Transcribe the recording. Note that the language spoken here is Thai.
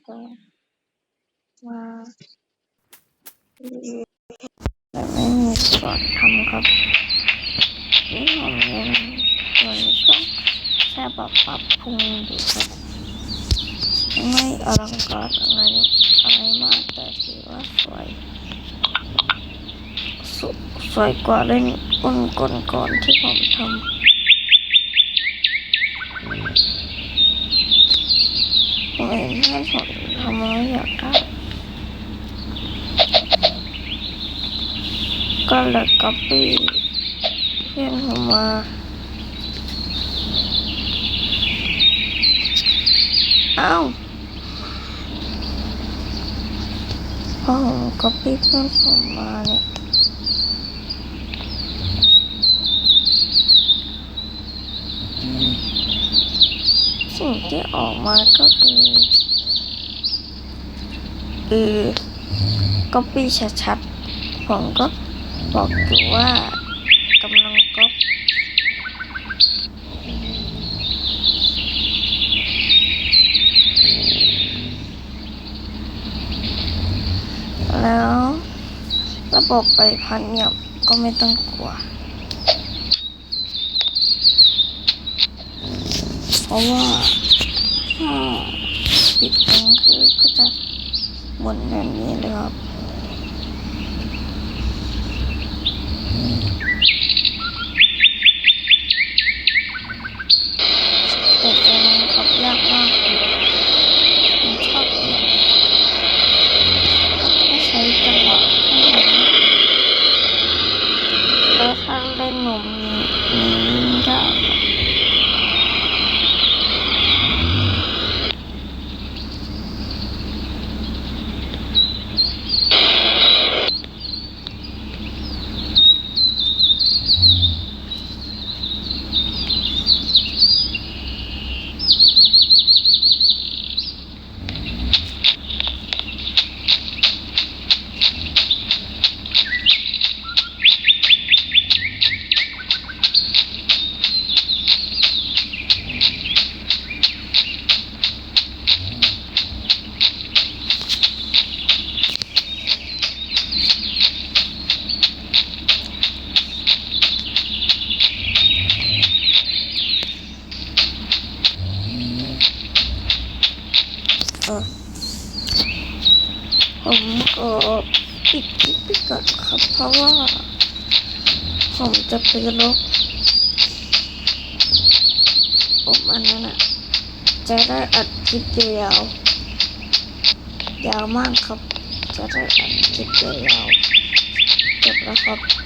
ก็มารีวิวแต่ไม่มีสอนทำครับนี่ผมยังอยู่ในช่วงแค่ปรับปรุงอยู่ครับไม่อลังการอะไรมากแต่ถือว่าสวยกว่าเล่นก่อนที่ผมทำผมเห็นเพื่อนผมทำแล้วอยากได้ก็เลยก๊อปปี้เพื่อนผมมาพอผมก๊อปปี้เพื่อนผมมาเนี่ยสิ่งที่ออกมาก็คือก๊อปปี้ชัดๆผมก็บอกอยู่ว่ากำลังก๊อปแล้วระบบไปพันเนี่ยก็ไม่ต้องกลัวเพราะว่าถ้าปิดมันก็จะหมุนแบบนี้เลยครับแต่ตัวมันขับยากมากผมชอบเปลี่ยนก็ต้องใช้จังหวะให้มันแล้วถ้าเล่นหนุ่มนี้ยากผมก็ปิดคลิปไปก่อนครับเพราะว่าผมจะไปลบอันนั้นนะจะได้อัดคลิปยาวมากครับจะได้อัดคลิปยาวจบแล้วครับ